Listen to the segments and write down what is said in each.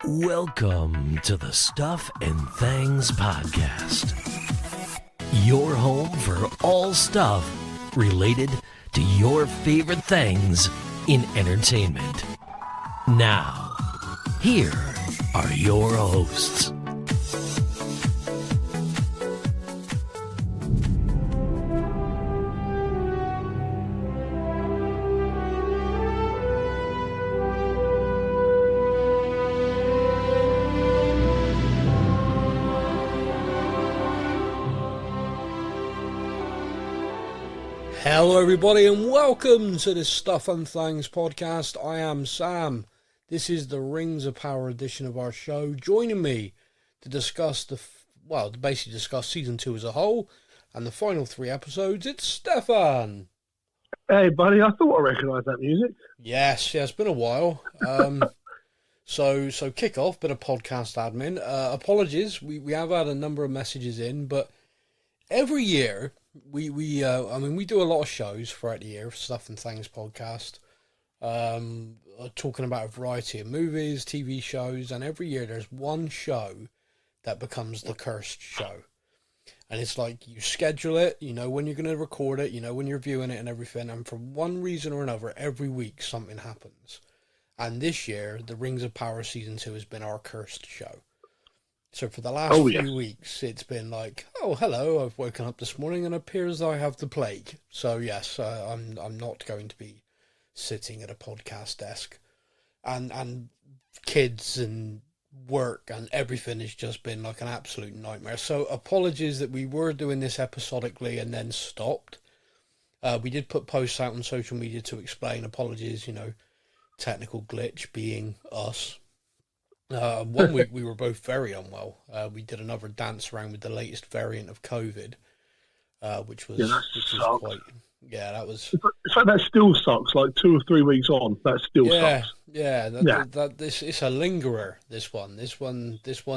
Welcome to the Stuff and Things Podcast, your home for all stuff related to your favorite things in entertainment. Now, here are your hosts. Hello everybody and welcome to the Stuff and Things podcast. I am Sam. This is the Rings of Power edition of our show. Joining me to discuss to basically discuss season 2 as a whole and the final 3 episodes, it's Stefan. Hey buddy, I thought I recognised that music. Yes, it's been a while. So kick off, bit of podcast admin. Apologies, we have had a number of messages in, but every year we do a lot of shows throughout the year, Stuff and Things podcast, talking about a variety of movies, TV shows, and every year there's one show that becomes the cursed show. And it's like you schedule it, you know when you're going to record it, you know when you're viewing it and everything, and for one reason or another, every week something happens. And this year, the Rings of Power Season 2 has been our cursed show. So for the last few weeks, it's been like, oh, hello, I've woken up this morning and it appears I have the plague. So yes, I'm not going to be sitting at a podcast desk. And kids and work and everything has just been like an absolute nightmare. So apologies that we were doing this episodically and then stopped. We did put posts out on social media to explain. Apologies, technical glitch being us. 1 week we were both very unwell. We did another dance around with the latest variant of COVID, which was quite. Yeah, that was. It's like that still sucks. Like 2 or 3 weeks on, that still sucks. This it's a lingerer. This one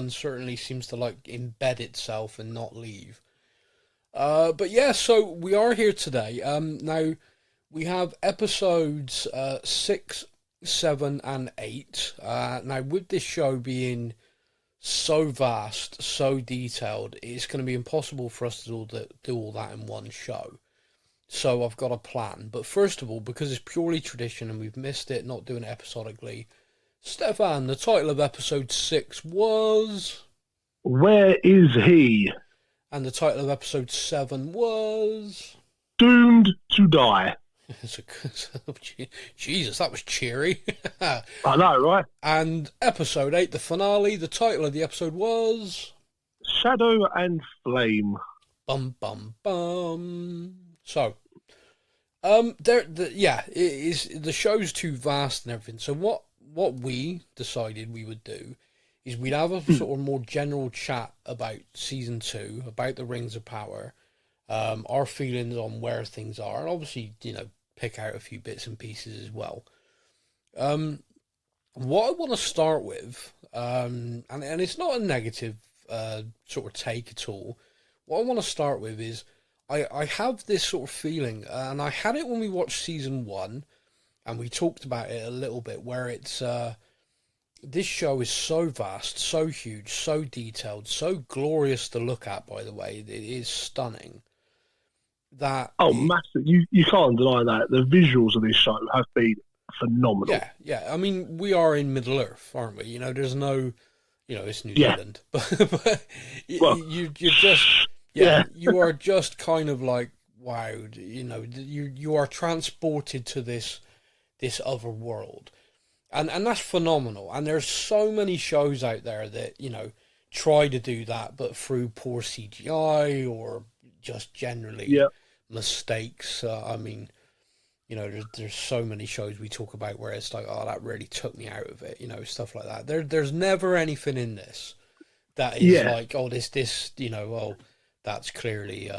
certainly seems to like embed itself and not leave. But yeah, so we are here today. Now we have episodes 6, 7 and 8. Now with this show being so vast, so detailed, it's going to be impossible for us to do all that in one show. So I've got a plan. But first of all, because it's purely tradition and we've missed it, not doing it episodically, Stefan, the title of episode 6 was... Where is he? And the title of episode 7 was... Doomed to die. Jesus, that was cheery. I know, right? And episode 8, the finale, the title of the episode was... Shadow and Flame. Bum, bum, bum. So, the show's too vast and everything. So what we decided we would do is we'd have a sort of more general chat about season 2, about the Rings of Power, our feelings on where things are, and obviously, pick out a few bits and pieces as well. What I want to start with, and it's not a negative sort of take at all. What I want to start with is I have this sort of feeling, and I had it when we watched season 1, and we talked about it a little bit, where it's this show is so vast, so huge, so detailed, so glorious to look at, by the way. It is stunning. Massive. You can't deny that. The visuals of this show have been phenomenal. Yeah. I mean, we are in Middle Earth, aren't we? There's no, it's New Zealand. But you're just, you are just kind of like, wow, you are transported to this other world. And that's phenomenal. And there's so many shows out there that, try to do that, but through poor CGI or just generally mistakes. There's so many shows we talk about where it's like, oh, that really took me out of it, stuff like that. There's never anything in this that is like, oh, this, that's clearly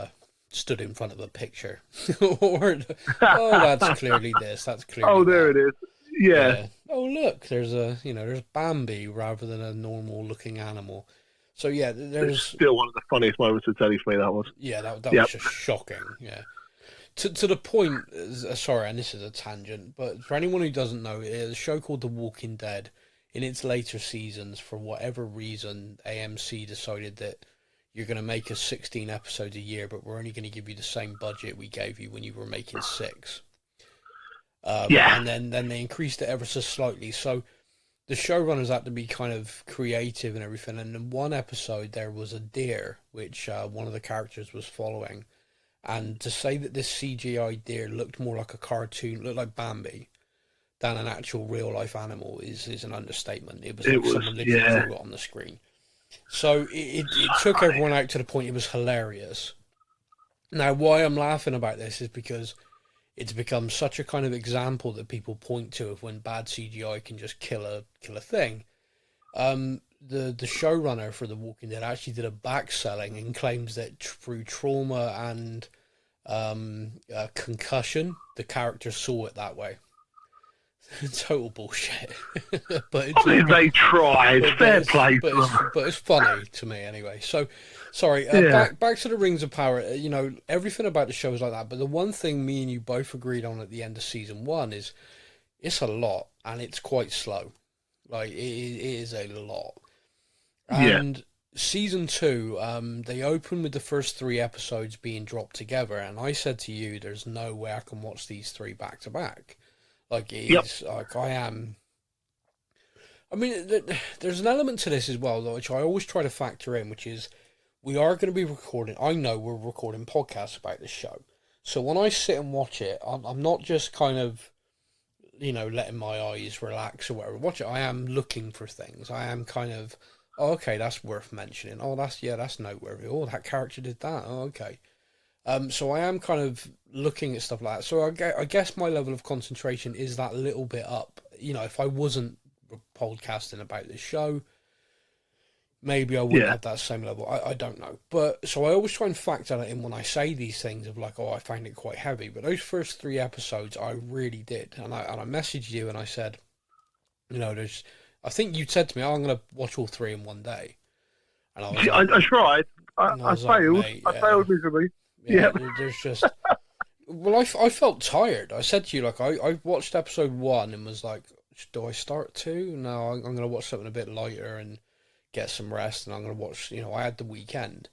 stood in front of a picture. Or, oh, that's clearly this, that's clearly oh, there that. it is. Yeah. Oh, look, there's Bambi rather than a normal looking animal. So yeah, there's still one of the funniest moments of telly for me. That was. Yeah, that was just shocking. Yeah, to the point. Sorry, and this is a tangent, but for anyone who doesn't know, there's a show called The Walking Dead in its later seasons, for whatever reason, AMC decided that you're going to make us 16 episodes a year, but we're only going to give you the same budget we gave you when you were making 6. And then they increased it ever so slightly. So the showrunners had to be kind of creative and everything. And in one episode, there was a deer, which one of the characters was following. And to say that this CGI deer looked more like a cartoon, looked like Bambi, than an actual real-life animal is an understatement. It was like someone literally drew it on the screen. So it took everyone out to the point it was hilarious. Now, why I'm laughing about this is because it's become such a kind of example that people point to of when bad CGI can just kill a thing. The showrunner for The Walking Dead actually did a backselling and claims that through trauma and concussion, the character saw it that way. Total bullshit. But I mean, they tried. Fair play to them. But it's funny to me anyway. So, sorry. Back to the Rings of Power. You know, everything about the show is like that. But the one thing me and you both agreed on at the end of season 1 is it's a lot and it's quite slow. Like it is a lot. And season 2, they open with the first 3 episodes being dropped together, and I said to you, "There's no way I can watch these 3 back to back." Like, it's like I am. I mean, there's an element to this as well, though, which I always try to factor in, which is we are going to be recording. I know we're recording podcasts about this show, so when I sit and watch it, I'm not just kind of, you know, letting my eyes relax or whatever. Watch it. I am looking for things. I am kind of, oh, okay, that's worth mentioning. Oh, that's noteworthy. Oh, that character did that. Oh, okay. So I am kind of looking at stuff like that. So I guess my level of concentration is that little bit up. You know, if I wasn't podcasting about this show, maybe I wouldn't have that same level. I don't know. But so I always try and factor that in when I say these things of like, oh, I find it quite heavy. But those first 3 episodes, I really did. And I messaged you and I said, you know, I think you said to me, oh, I'm going to watch all 3 in one day. And I was like, I tried. I failed. Mate, I failed miserably. There's just. Well, I felt tired. I said to you, like, I watched episode 1 and was like, do I start 2? No, I'm going to watch something a bit lighter and get some rest, and I'm going to watch, you know, I had the weekend.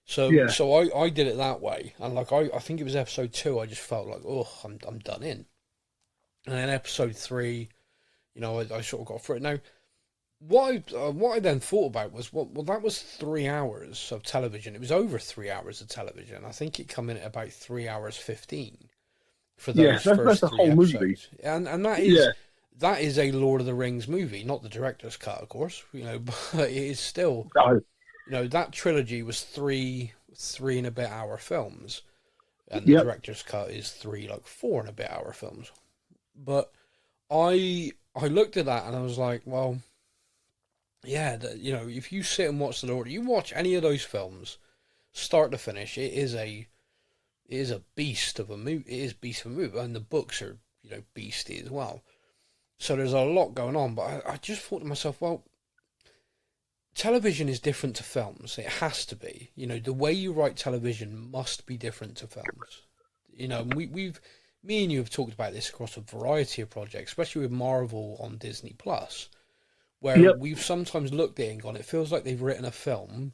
So I did it that way. And, like, I think it was episode 2, I just felt like, oh, I'm done in. And then episode 3, you know, I sort of got through it. Now, what I then thought about was, well, that was 3 hours of television. It was over 3 hours of television. I think it come in at about 3 hours 15 for those first that's 3 whole episodes. Movie. And that is a Lord of the Rings movie, not the director's cut, of course. You know, but it is still. No. You know, that trilogy was 3 and a bit hour films, and the director's cut is 3 4 and a bit hour films. But I looked at that and I was like, well. Yeah, you know, if you sit and watch the Lord, you watch any of those films, start to finish, it is a beast of a movie. It is a beast of a movie, and the books are, you know, beasty as well. So there's a lot going on, but I just thought to myself, well, television is different to films. It has to be. You know, the way you write television must be different to films. You know, me and you have talked about this across a variety of projects, especially with Marvel on Disney Plus. Where we've sometimes looked at it and gone, it feels like they've written a film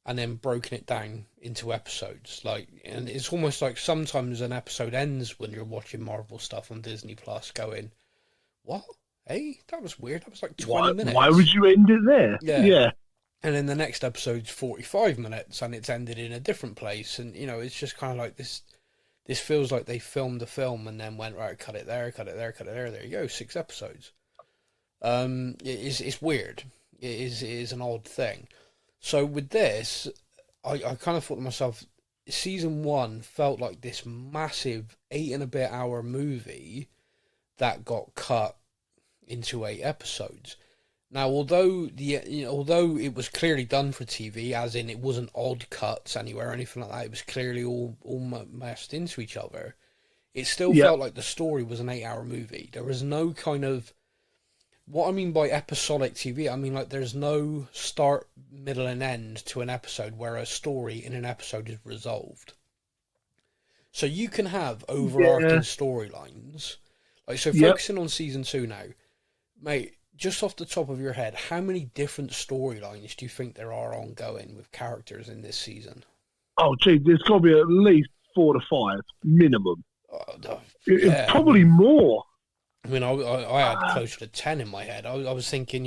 and then broken it down into episodes. And it's almost like sometimes an episode ends when you're watching Marvel stuff on Disney Plus going, what? Hey, that was weird. That was like 20 minutes. Why would you end it there? Yeah. And then the next episode's 45 minutes and it's ended in a different place. And, you know, it's just kind of like this feels like they filmed a film and then went, right, cut it there, cut it there, cut it there. There you go, 6 episodes. It's weird. It is an odd thing. So with this, I kind of thought to myself, season 1 felt like this massive 8 and a bit hour movie that got cut into 8 episodes. Now, although it was clearly done for TV, as in it wasn't odd cuts anywhere or anything like that, it was clearly all meshed into each other. It still felt like the story was an 8 hour movie. There was no kind of. What I mean by episodic TV, I mean like there's no start, middle, and end to an episode where a story in an episode is resolved. So you can have overarching storylines. Focusing on season 2 now, mate, just off the top of your head, how many different storylines do you think there are ongoing with characters in this season? Oh, gee, there's got to be at least 4 to 5 minimum. Yeah, Probably more. I mean, I had closer to 10 in my head. I was thinking,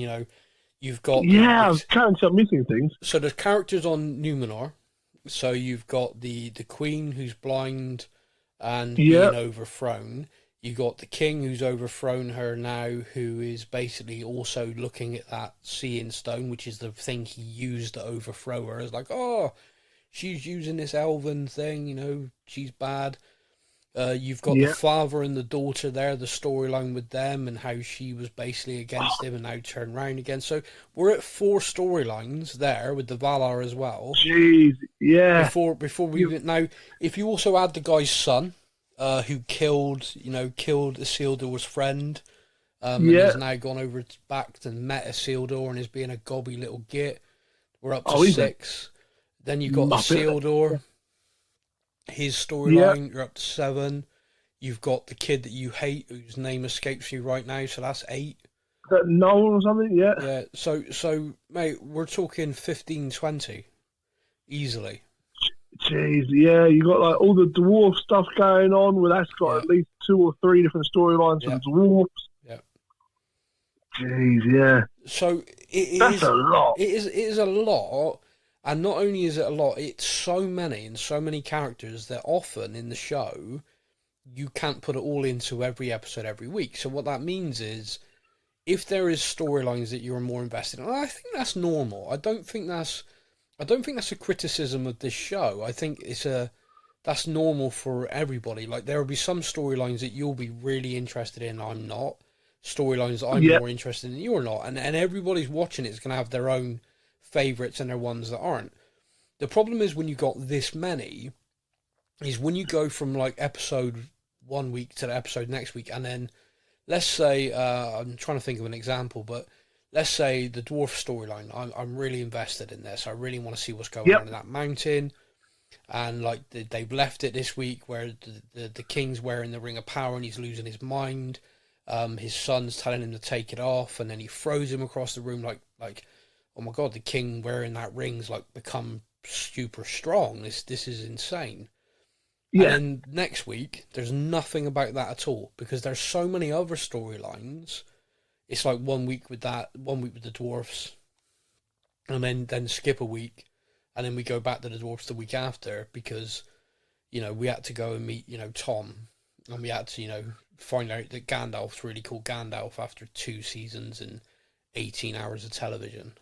you've got Yeah, I was trying to missing things. So there's characters on Numenor. So you've got the queen who's blind and being overthrown. You got the king who's overthrown her now, who is basically also looking at that seeing stone, which is the thing he used to overthrow her. It's like, oh, she's using this elven thing, she's bad. You've got the father and the daughter there, the storyline with them and how she was basically against him and now turned round again. So we're at 4 storylines there with the Valar as well. Jeez, yeah. Before we now, if you also add the guy's son, who killed Isildur's friend, and has now gone over back and met Isildur and is being a gobby little git. We're up to 6. Then you've got Isildur. His storyline, you're up to 7. You've got the kid that you hate, whose name escapes you right now, so that's 8. Is that Noel or something? Yeah. Yeah. So, mate, we're talking 15, 20, easily. Jeez, yeah, you got like all the dwarf stuff going on. Well, that's got at least 2 or 3 different storylines for the dwarfs. Yeah. Jeez, yeah. So that's a lot. It is a lot. And not only is it a lot, it's so many and so many characters that often in the show, you can't put it all into every episode every week. So what that means is, if there is storylines that you're more invested in, I think that's normal. I don't think that's a criticism of this show. I think that's normal for everybody. Like, there will be some storylines that you'll be really interested in, I'm not. Storylines that I'm more interested in, you're not. And everybody's watching it is going to have their own favourites and there are ones that aren't. The problem is when you got this many, is when you go from like episode 1 week to the episode next week, and then let's say, I'm trying to think of an example, but let's say the dwarf storyline, I'm really invested in this. I really want to see what's going on in that mountain. And like they've left it this week where the king's wearing the ring of power and he's losing his mind. His son's telling him to take it off, and then he throws him across the room like oh my god, the king wearing that ring's like become super strong. This is insane. Yeah. And then next week, there's nothing about that at all because there's so many other storylines. It's like 1 week with that, 1 week with the dwarfs, and then skip a week, and then we go back to the dwarfs the week after because, we had to go and meet, Tom, and we had to, find out that Gandalf's really called Gandalf after 2 seasons and 18 hours of television.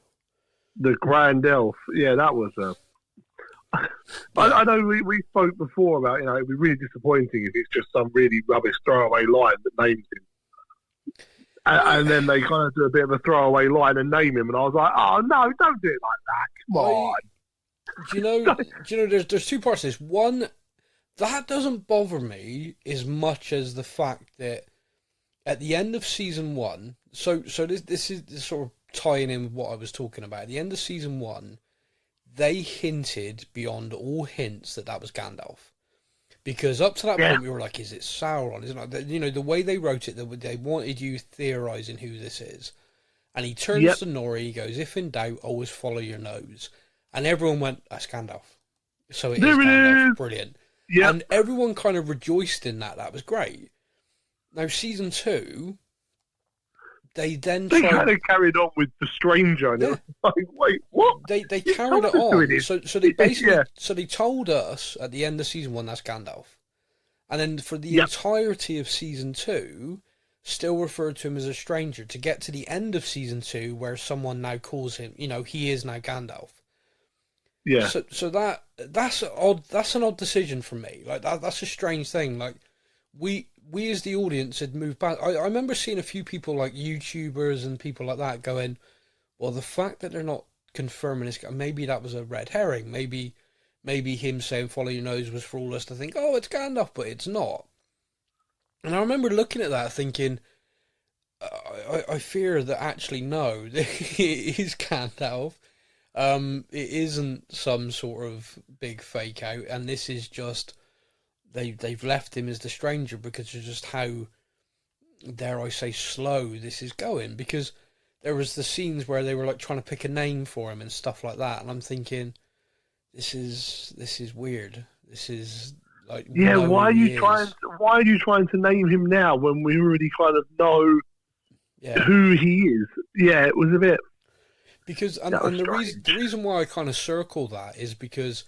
The Grand Elf, yeah, that was I know we spoke before about, it'd be really disappointing if it's just some really rubbish throwaway line that names him. And then they kind of do a bit of a throwaway line and name him, and I was like, oh no, don't do it like that. Come on. Do you know? There's 2 parts to this. One, that doesn't bother me as much as the fact that at the end of season 1, so this is sort of tying in with what I was talking about. At the end of season 1, they hinted beyond all hints that was Gandalf. Because up to that point, we were like, is it Sauron? Is it not? The way they wrote it, they wanted you theorising who this is. And he turns to Nori, he goes, if in doubt, always follow your nose. And everyone went, that's Gandalf. So it is Gandalf. Brilliant. Yep. And everyone kind of rejoiced in that. That was great. Now, season 2... They kind of carried on with the stranger. And it was like, wait, what? They carried it on. So they basically so they told us at the end of season 1 that's Gandalf, and then for the entirety of season 2, still referred to him as a stranger. To get to the end of season 2, where someone now calls him, he is now Gandalf. Yeah. So that's odd. That's an odd decision from me. Like that's a strange thing. Like we as the audience had moved back. I remember seeing a few people like YouTubers and people like that going, well, the fact that they're not confirming this, maybe that was a red herring. Maybe him saying follow your nose was for all us to think, oh, it's Gandalf, but it's not. And I remember looking at that thinking, I fear that actually no, it is Gandalf. It isn't some sort of big fake out, and this is just they've left him as the stranger because of just how, dare I say, slow this is going. Because there was the scenes where they were like trying to pick a name for him and stuff like that, and I'm thinking, this is weird. This is like, Yeah, know why are who you he trying? is. Why are you trying to name him now when we already kind of know Yeah, who he is? Yeah, it was a bit. because and, That was and strange. the reason why I kind of circle that is because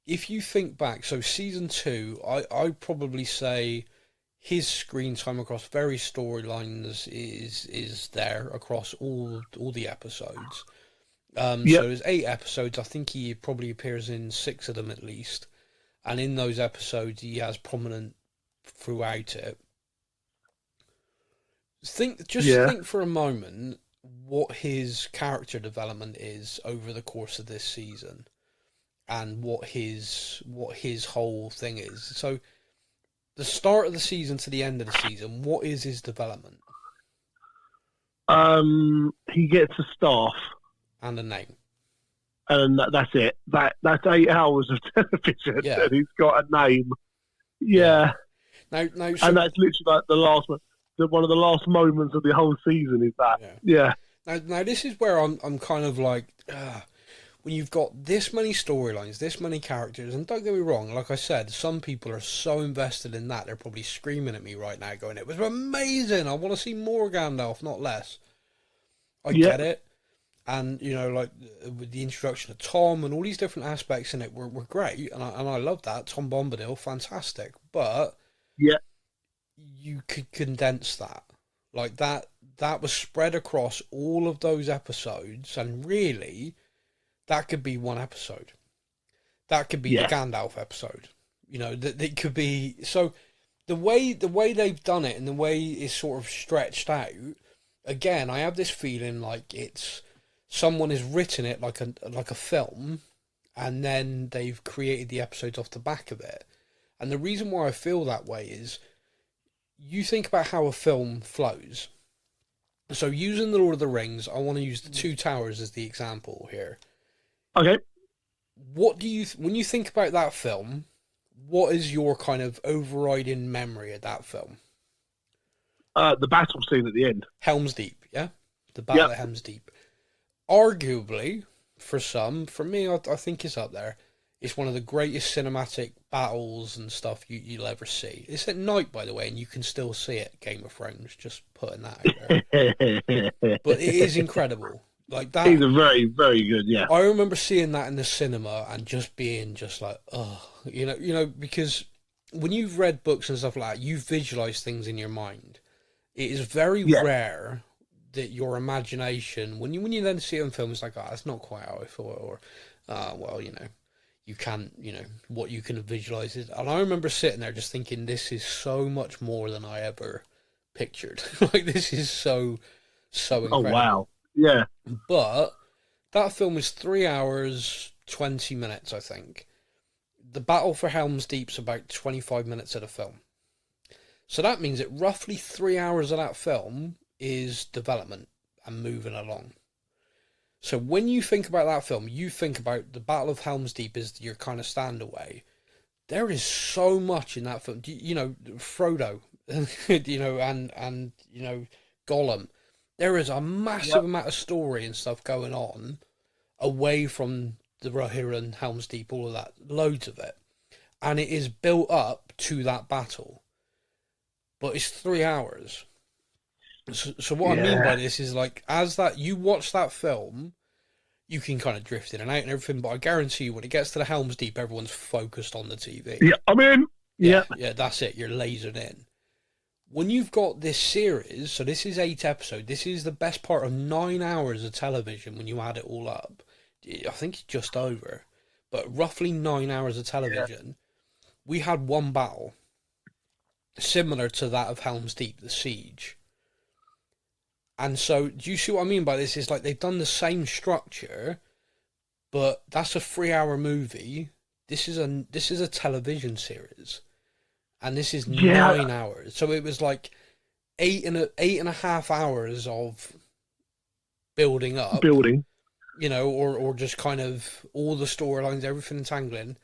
if you think back, so season 2, I'd probably say his screen time across various storylines is there across all the episodes. Yep. So there's 8 episodes. I think he probably appears in 6 of them at least, and in those episodes he has prominent throughout it. Yeah. Think for a moment what his character development is over the course of this season, and what his whole thing is. So the start of the season to the end of the season, what is his development He gets a staff, and a name? and that's it. That's 8 hours of television, Yeah. and he's got a name. Yeah, Now, so, and that's literally like the last one. One of the last moments of the whole season is that. yeah. Yeah. Now this is where I'm kind of like, when you've got this many storylines, this many characters, and don't get me wrong, like I said, some people are so invested in that they're probably screaming at me right now, going, "It was amazing! I want to see more Gandalf, not less." I get it, and you know, like with the introduction of Tom and all these different aspects in it were great, and I love that. Tom Bombadil, fantastic, but Yeah. you could condense that. Like that was spread across all of those episodes, and really, that could be one episode. That could be the Gandalf episode. You know, that it could be. So the way they've done it and the way it's sort of stretched out, again, I have this feeling like it's someone has written it like a film, and then they've created the episodes off the back of it. And the reason why I feel that way is, you think about how a film flows. So using the Lord of the Rings, I want to use the Two Towers as the example here. Okay. What do you, when you think about that film, what is your kind of overriding memory of that film? The battle scene at the end. Helm's Deep, yeah? The Battle of Helm's Deep. Arguably, for some, for me, I think it's up there. It's one of the greatest cinematic battles and stuff you'll ever see. It's at night, by the way, and you can still see it, Game of Thrones, just putting that out there. But it is incredible. Like that. He's a very, very good, yeah. I remember seeing that in the cinema and just being just like, oh, you know, because when you've read books and stuff like that, you visualize things in your mind. It is very rare that your imagination, when you then see it in film, it's like, oh, that's not quite how I thought, or, well, you know, you can't, you know, what you can visualize is. And I remember sitting there just thinking, this is so much more than I ever pictured. Like, this is so incredible. Oh, wow. Yeah. But that film is 3 hours, 20 minutes, I think. The Battle for Helm's Deep's about 25 minutes of the film. So that means that roughly 3 hours of that film is development and moving along. So when you think about that film, you think about the Battle of Helm's Deep as your kind of standaway. There is so much in that film. You know, Frodo, you know, and you know, Gollum. There is a massive amount of story and stuff going on away from the Rohirrim, Helm's Deep, all of that. Loads of it. And it is built up to that battle. But it's 3 hours. So what I mean by this is, like, as that you watch that film, you can kind of drift in and out and everything, but I guarantee you when it gets to the Helm's Deep, everyone's focused on the TV. Yeah, I'm in. Yeah. Yeah, that's it. You're lasered in. When you've got this series, so this is 8 episodes, this is the best part of 9 hours of television when you add it all up. I think it's just over. But roughly 9 hours of television. We had one battle similar to that of Helm's Deep, the Siege. And so, do you see what I mean by this? It's like they've done the same structure, but that's a 3 hour movie. This is a television series, and this is 9 hours. So it was like eight and a half hours of building up, you know, or just kind of all the storylines, everything entangling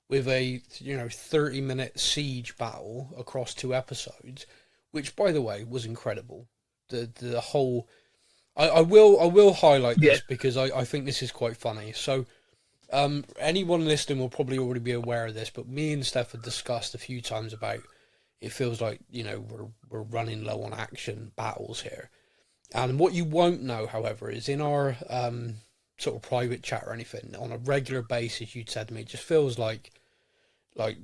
with a 30-minute siege battle across 2 episodes, which, by the way, was incredible. The whole I will highlight this Yeah. because I think this is quite funny. So, anyone listening will probably already be aware of this, but me and Steph have discussed a few times about it feels like, you know, we're running low on action battles here. And what you won't know, however, is in our sort of private chat or anything, on a regular basis, you'd said to me, it just feels like we're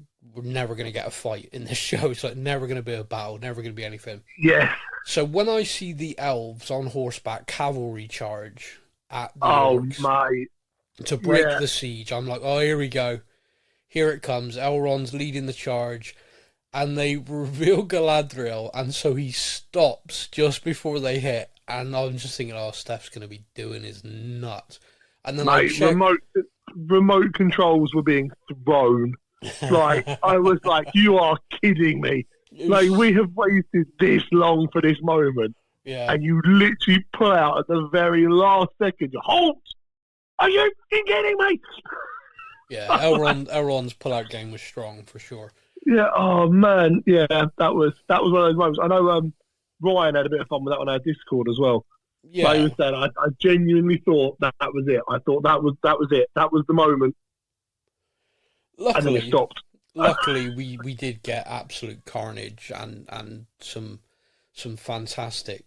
never going to get a fight in this show. It's like never going to be a battle, never going to be anything. Yes. So when I see the elves on horseback cavalry charge at the Oh, orcs mate. to break Yeah. the siege, I'm like, oh, here we go. Here it comes. Elrond's leading the charge. And they reveal Galadriel, and so he stops just before they hit. And I'm just thinking, oh, Steph's going to be doing his nuts. And then I Mate, check. remote controls were being thrown. Like, I was like, you are kidding me. Like, we have waited this long for this moment, Yeah. and you literally pull out at the very last second. Halt! Are you kidding me? Yeah, Elrond's pull-out game was strong, for sure. Yeah, oh man, yeah, that was one of those moments. I know Ryan had a bit of fun with that on our Discord as well. Yeah. Like he was saying, I genuinely thought that was it. I thought that was it. That was the moment, and then it Luckily, stopped. we did get absolute carnage and some fantastic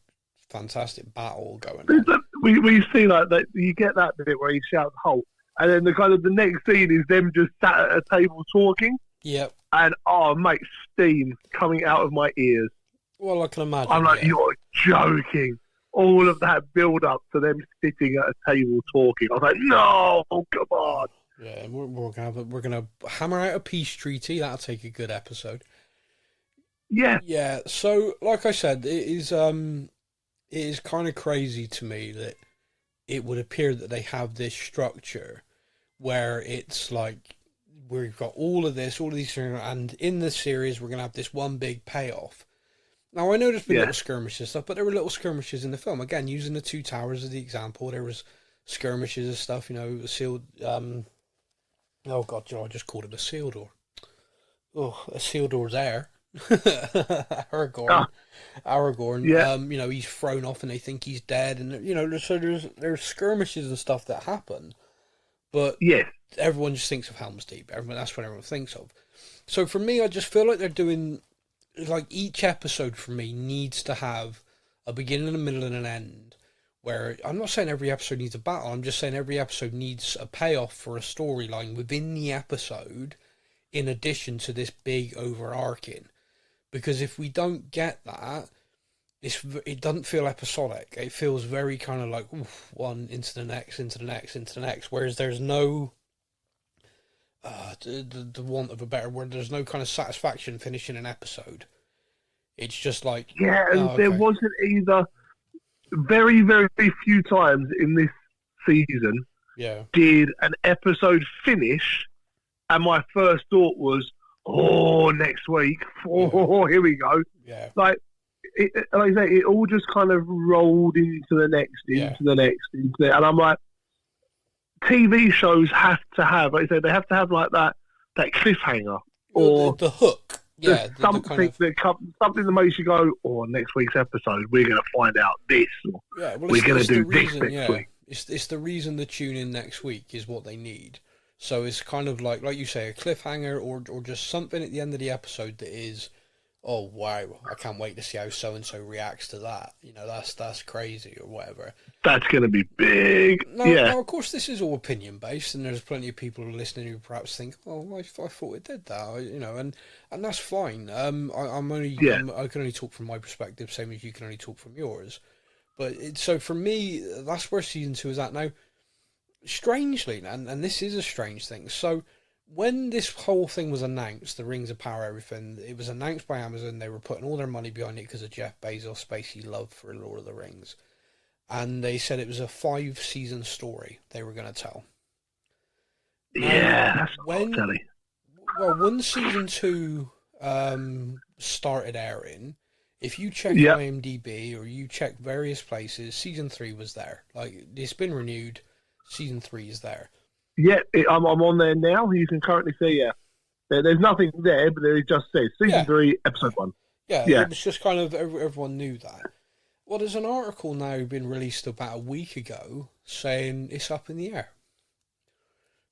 battle going on. We see like that. You get that bit where he shouts "halt," and then the next scene is them just sat at a table talking. Yep. And oh, mate, steam coming out of my ears. Well, I can imagine. I'm like, yeah. you're joking. All of that build up to them sitting at a table talking. I was like, no, come on. Yeah, we're gonna hammer out a peace treaty. That'll take a good episode. Yeah, Yeah. So, like I said, it is kind of crazy to me that it would appear that they have this structure where it's like we've got all of these things, and in this series we're gonna have this one big payoff. Now I know there's been Yeah. little skirmishes and stuff, but there were little skirmishes in the film. Again, using the Two Towers as the example, there was skirmishes and stuff. You know, sealed. Oh God, Joe, I just called it a seal door. Oh, a seal door's air. Aragorn. Yeah. You know, he's thrown off, and they think he's dead, and you know, so there's skirmishes and stuff that happen, but yeah, everyone just thinks of Helm's Deep. That's what everyone thinks of. So for me, I just feel like they're doing, like, each episode for me needs to have a beginning, a middle, and an end. Where I'm not saying every episode needs a battle. I'm just saying every episode needs a payoff for a storyline within the episode, in addition to this big overarching. Because if we don't get that, it doesn't feel episodic. It feels very kind of like one into the next, into the next, into the next. Whereas there's no the want of a better word, there's no kind of satisfaction finishing an episode. It's just like yeah. And okay. there wasn't either. Very, very few times in this season Yeah, did an episode finish, and my first thought was, "Oh, next week! Oh, here we go!" yeah, Like I say, it all just kind of rolled into the next, Yeah. into the next, and I'm like, TV shows have to have, like I say, they have to have like that cliffhanger or the hook. Yeah, just the something kind of, something that makes you go, "Oh, next week's episode, we're going to find out this." Or, yeah. Well, we're gonna it's the do this reason, next yeah. week. It's the reason to tune in next week is what they need. So it's kind of like you say, a cliffhanger or just something at the end of the episode that is, oh wow, I can't wait to see how so and so reacts to that. You know, that's crazy or whatever. That's going to be big. Now, of course, this is all opinion based, and there's plenty of people who are listening who perhaps think, "Oh, I thought it did that," you know, and that's fine. I'm only, I can only talk from my perspective, same as you can only talk from yours. But so for me, that's where season 2 is at now. Strangely, and this is a strange thing. So when this whole thing was announced, the Rings of Power, everything, it was announced by Amazon. They were putting all their money behind it because of Jeff Bezos' spacey love for Lord of the Rings. And they said it was a 5-season story they were going to tell. Yeah, that's when, silly. Well, when season 2 started airing, if you check Yep. IMDb or you check various places, season 3 was there. Like, it's been renewed. Season 3 is there. Yeah, I'm on there now. You can currently see, yeah. There's nothing there, but it just says season 3, episode 1. Yeah, Yeah. it was just kind of everyone knew that. Well, there's an article now been released about a week ago saying it's up in the air.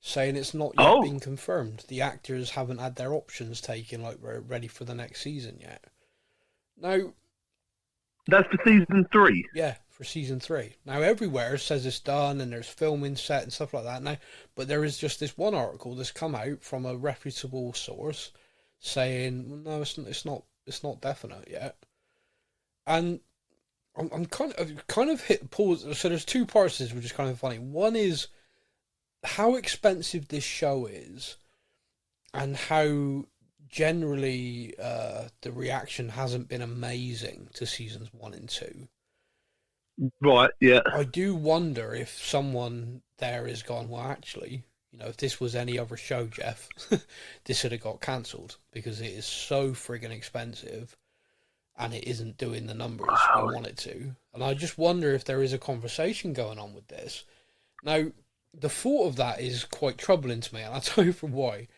Saying it's not yet been confirmed. The actors haven't had their options taken, like we're ready for the next season yet. Now, that's for season 3. Yeah, for season 3. Now, everywhere says it's done and there's filming set and stuff like that now, but there is just this one article that's come out from a reputable source saying no, it's not definite yet. And I'm kind of hit pause. So there's two parts to this, which is kind of funny. One is how expensive this show is, and how generally the reaction hasn't been amazing to seasons 1 and 2. Right, yeah. I do wonder if someone there has gone, well, actually, if this was any other show, Jeff, this would have got cancelled because it is so friggin' expensive and it isn't doing the numbers we want it to. And I just wonder if there is a conversation going on with this. Now, the thought of that is quite troubling to me, and I'll tell you for why.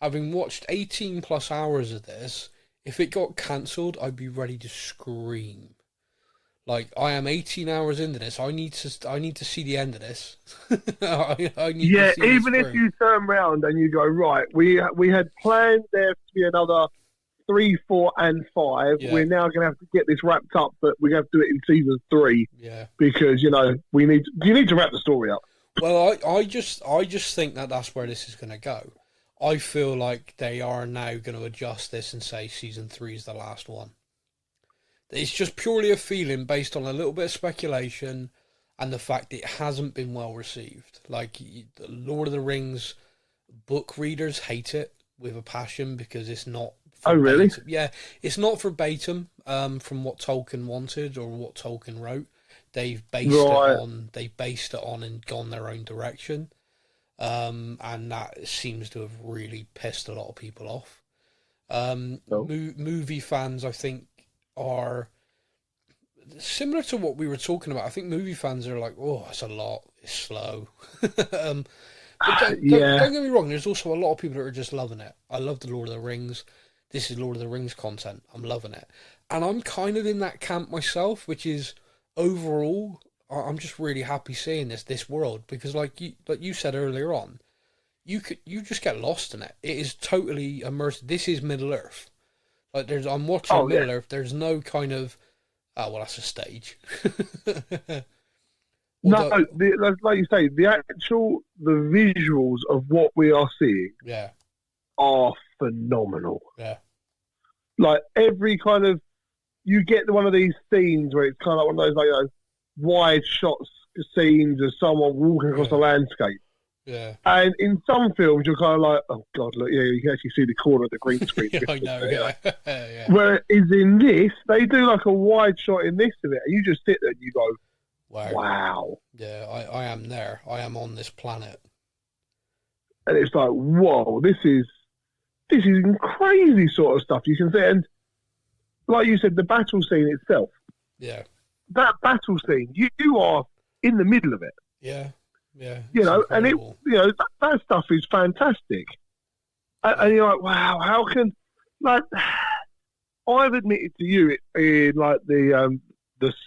Having watched 18 plus hours of this, if it got cancelled, I'd be ready to scream. Like, I am 18 hours into this. I need to see the end of this. I need to see even if you turn around and you go, right, we had planned there to be another 3, 4, and 5. Yeah. We're now going to have to get this wrapped up, but we have to do it in season 3. Yeah. Because you need to wrap the story up. Well, I just think that that's where this is going to go. I feel like they are now going to adjust this and say season 3 is the last one. It's just purely a feeling based on a little bit of speculation and the fact it hasn't been well received. Like, the Lord of the Rings book readers hate it with a passion because it's not verbatim. Oh, really? Yeah, it's not verbatim from what Tolkien wanted or what Tolkien wrote. They've based it on and gone their own direction. And that seems to have really pissed a lot of people off. Movie fans, I think, are similar to what we were talking about. I think movie fans are like, oh, it's a lot, it's slow. But don't get me wrong, there's also a lot of people that are just loving it. I love the Lord of the Rings. This is Lord of the Rings content. I'm loving it. And I'm kind of in that camp myself, which is overall, I'm just really happy seeing this world, because like you said earlier on, you just get lost in it. It is totally immersive. This is Middle Earth. Like, I'm watching Middle Earth. There's no kind of, oh, well, that's a stage. Like you say, the visuals of what we are seeing are phenomenal. Yeah. Like, every kind of, you get one of these scenes where it's kind of like one of those wide shots scenes of someone walking across the landscape. Yeah. And in some films, you're kind of like, oh, God, look, you can actually see the corner of the green screen. I know, yeah. Whereas in this, they do like a wide shot in this of it, and you just sit there and you go, wow. Yeah, I am there. I am on this planet. And it's like, whoa, this is crazy sort of stuff you can see. And like you said, the battle scene itself. Yeah. That battle scene, you are in the middle of it. Yeah. Yeah. And that stuff is fantastic. And you're like, wow, how can, like, I've admitted to you in like the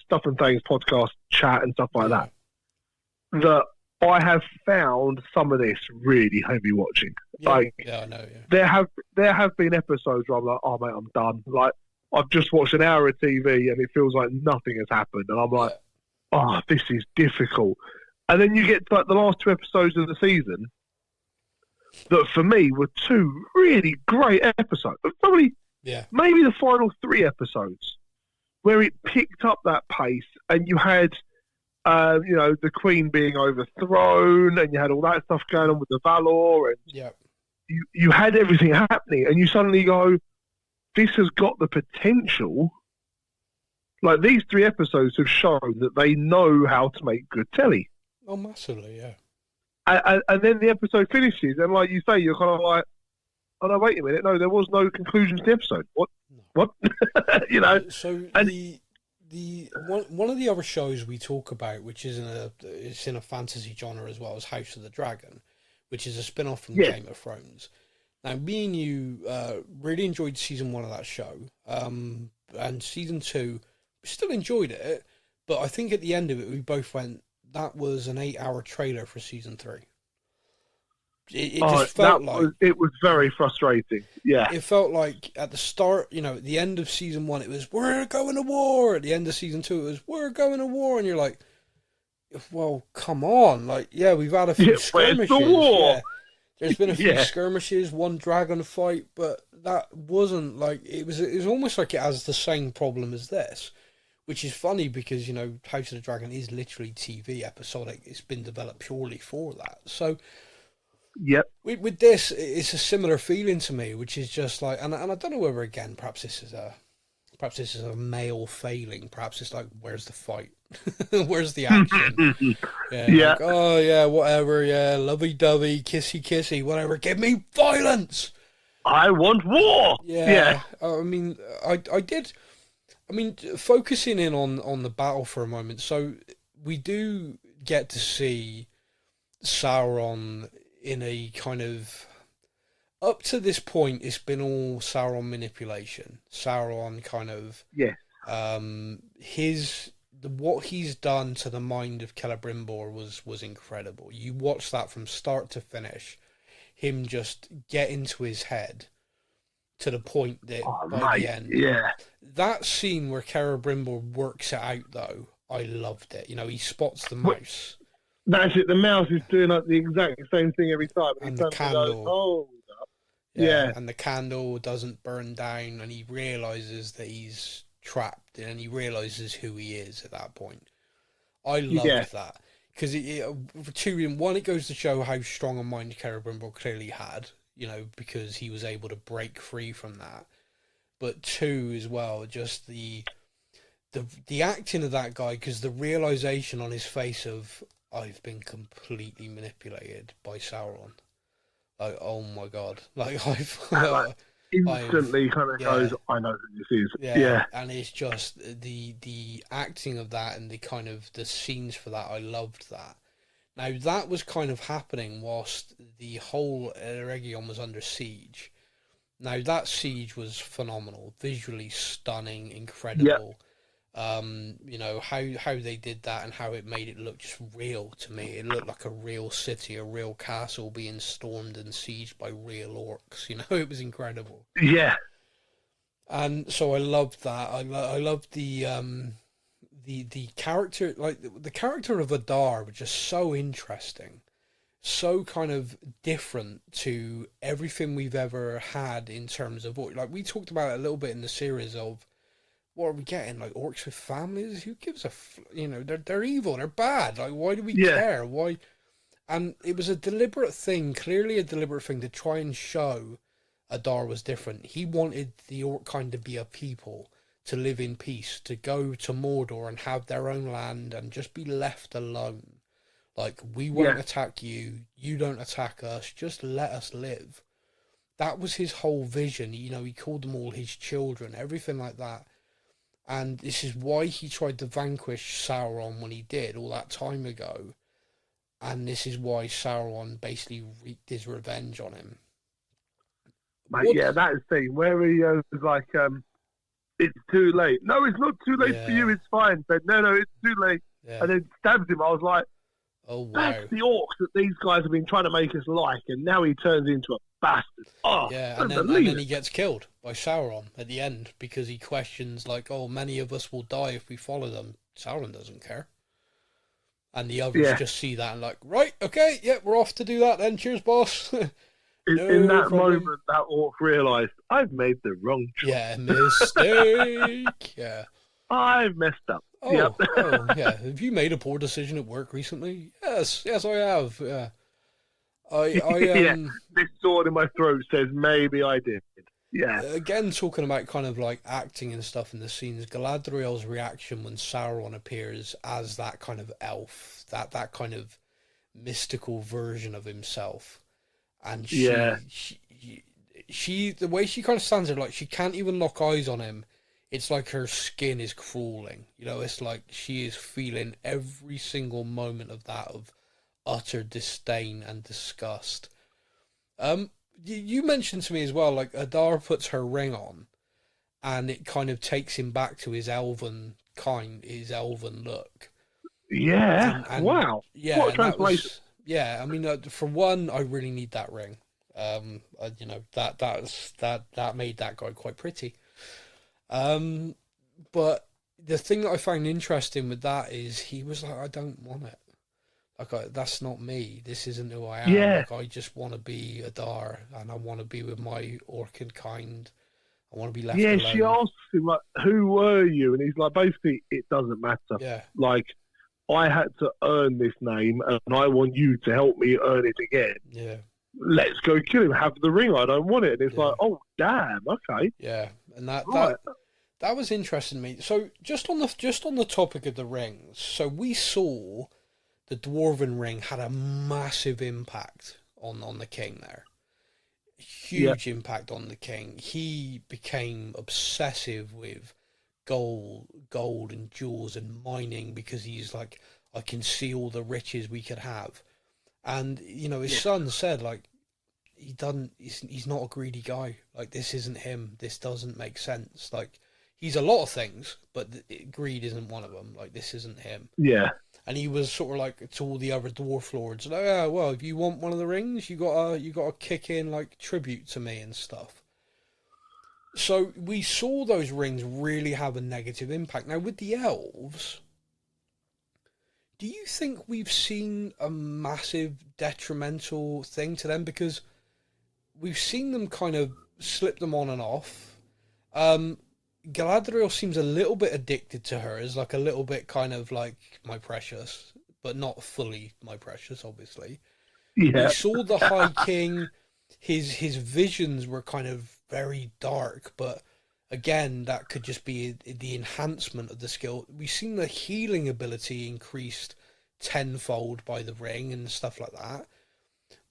Stuff and Things podcast chat and stuff like that I have found some of this really heavy watching. Yeah, like, I know. Yeah. There have been episodes where I'm like, oh mate, I'm done. Like, I've just watched an hour of TV and it feels like nothing has happened, and I'm like, oh, this is difficult. And then you get to like the last 2 episodes of the season that for me were 2 really great episodes. Probably, maybe the final 3 episodes where it picked up that pace, and you had, the Queen being overthrown, and you had all that stuff going on with the Valor, and you had everything happening, and you suddenly go, this has got the potential. Like, these 3 episodes have shown that they know how to make good telly. Oh, massively, yeah. And then the episode finishes, and like you say, you're kind of like, oh no, wait a minute, no, there was no conclusion to the episode. What? No. What? So the one of the other shows we talk about, which is in a fantasy genre as well, is House of the Dragon, which is a spin-off from Game of Thrones. Now, me and you really enjoyed season 1 of that show, and season 2, we still enjoyed it, But I think at the end of it, we both went, that was an 8-hour trailer for season 3. It just felt like it was very frustrating. Yeah, it felt like at the start, at the end of season 1, it was we're going to war. At the end of season 2, it was we're going to war, and you're like, well, come on, like we've had a few skirmishes. Where's the war? Yeah. There's been a few skirmishes, one dragon fight, but that wasn't like it was. It was almost like it has the same problem as this, which is funny because House of the Dragon is literally TV episodic. It's been developed purely for that. So. Yep. With this, it's a similar feeling to me, which is just like, and I don't know whether again, perhaps this is a male failing. Perhaps it's like, where's the fight? Where's the action? Yeah. Like, oh yeah, whatever. Yeah, lovey-dovey, kissy, whatever. Give me violence. I want war. Yeah. I mean, I did. I mean, focusing in on the battle for a moment. So we do get to see Sauron in a kind of, up to this point, it's been all Sauron manipulation. Sauron kind of, what he's done to the mind of Celebrimbor was incredible. You watch that from start to finish, him just get into his head to the point that by the end, that scene where Celebrimbor works it out though, I loved it. He spots the mouse. That's it. The mouse is doing like the exact same thing every time. And the candle. Goes, hold up. Yeah. And the candle doesn't burn down, and he realizes that he's trapped, and he realizes who he is at that point. I loved that because one, it goes to show how strong a mind Celebrimbor clearly had, because he was able to break free from that. But 2 as well, just the acting of that guy, because the realization on his face of, I've been completely manipulated by Sauron. Like, oh my god! Like instantly kind of goes, I know who this is. Yeah, and it's just the acting of that and the kind of the scenes for that. I loved that. Now that was kind of happening whilst the whole Eregion was under siege. Now that siege was phenomenal, visually stunning, incredible. How they did that and how it made it look just real to me. It looked like a real city, a real castle being stormed and sieged by real orcs. It was incredible. Yeah. And so I loved that. I loved the character, like the character of Adar was just so interesting, so kind of different to everything we've ever had in terms of like we talked about it a little bit in the series of. What are we getting? Like orcs with families? Who gives a? They're evil. They're bad. Like, why do we care? Why? And it was a deliberate thing, clearly a deliberate thing to try and show Adar was different. He wanted the orc kind to be a people, to live in peace, to go to Mordor and have their own land and just be left alone. Like, we won't attack you. You don't attack us. Just let us live. That was his whole vision. He called them all his children, everything like that. And this is why he tried to vanquish Sauron when he did all that time ago. And this is why Sauron basically wreaked his revenge on him. Mate, that scene where he was like, it's too late. No, it's not too late for you. It's fine. Said, no, it's too late. Yeah. And then stabs him. I was like, oh, wow. That's the orcs that these guys have been trying to make us like. And now he turns into a bastard. Oh, yeah, and then he gets killed by Sauron at the end because he questions, like, oh, many of us will die if we follow them. Sauron doesn't care. And the others just see that and like, right, okay, we're off to do that then. Cheers, boss. In that moment, that orc realised, I've made the wrong choice. Yeah, mistake. Yeah. I've messed up. Oh, yeah. Have you made a poor decision at work recently? Yes, I have. Yeah. This sword in my throat says maybe I did. Yeah. Again, talking about kind of like acting and stuff in the scenes, Galadriel's reaction when Sauron appears as that kind of elf, that kind of mystical version of himself, and she the way she kind of stands there, like she can't even lock eyes on him. It's like her skin is crawling. It's like she is feeling every single moment of that of utter disdain and disgust. You mentioned to me as well, like Adar puts her ring on and it kind of takes him back to his elven kind, his elven look. Yeah. And Wow. Yeah, What a and that transformation. was, yeah. I mean, for one, I really need that ring. That made that guy quite pretty. But the thing that I find interesting with that is he was like, I don't want it. Like, that's not me. This isn't who I am. Yeah. Like, I just want to be Adar, and I want to be with my orchid kind. I want to be left Yeah, alone. she asked him, like, who were you? And he's like, basically, it doesn't matter. Yeah, Like, I had to earn this name, and I want you to help me earn it again. yeah, Let's go kill him. Have the ring. I don't want it. And it's Yeah. like, oh, damn. Okay. yeah. And that Right. that was interesting to me. So just on the topic of the rings, so we saw the dwarven ring had a massive impact on the king there. Huge impact on the king. He became obsessive with gold and jewels and mining because he's like, I can see all the riches we could have. And his son said, like, he's not a greedy guy. Like, this isn't him. This doesn't make sense. Like, he's a lot of things, but greed isn't one of them. Like, this isn't him. Yeah. And he was sort of like to all the other dwarf lords, like, yeah, well, if you want one of the rings, you gotta kick in like tribute to me and stuff. So we saw those rings really have a negative impact. Now with the elves, do you think we've seen a massive detrimental thing to them? Because we've seen them kind of slip them on and off. Galadriel seems a little bit addicted to her, is like a little bit kind of like my precious, but not fully my precious, obviously. Yeah. We saw the High King, his visions were kind of very dark, but again, that could just be the enhancement of the skill. We've seen the healing ability increased tenfold by the ring and stuff like that.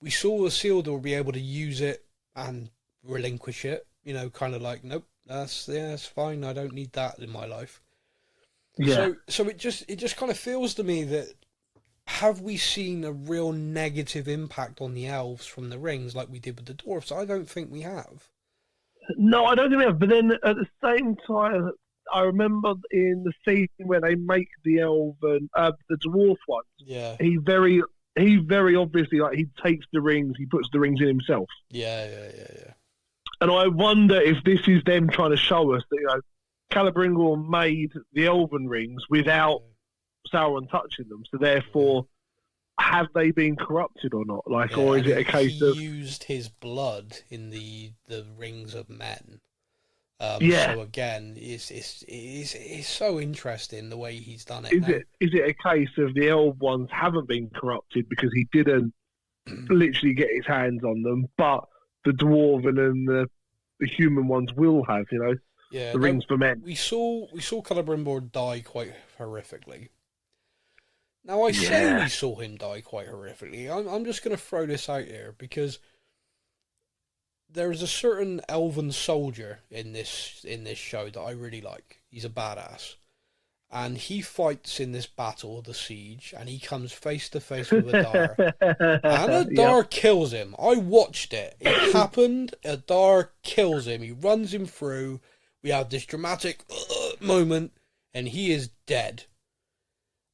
We saw Isildur be able to use it and relinquish it, kind of like, nope, that's fine, I don't need that in my life. Yeah. So it just kind of feels to me that, have we seen a real negative impact on the elves from the rings like we did with the dwarves? I don't think we have. No, I don't think we have. But then at the same time, I remember in the scene where they make the elven, the dwarf ones. Yeah. He very obviously, like, he takes the rings, he puts the rings in himself. Yeah. And I wonder if this is them trying to show us that, Celebrimbor made the elven rings without Sauron touching them. So therefore, have they been corrupted or not? Like, or is it a case he of used his blood in the rings of men? Yeah. So again, it's so interesting the way he's done it. Is it a case of the elf ones haven't been corrupted because he didn't literally get his hands on them, but the dwarven and the human ones will have, Yeah, the rings for men. We saw Celebrimbor die quite horrifically. Now I say we saw him die quite horrifically. I'm just going to throw this out here because there's a certain elven soldier in this show that I really like. He's a badass, and he fights in this battle, the siege, and he comes face to face with Adar, and Adar kills him. I watched it. It happened. Adar kills him. He runs him through. We have this dramatic moment, and he is dead.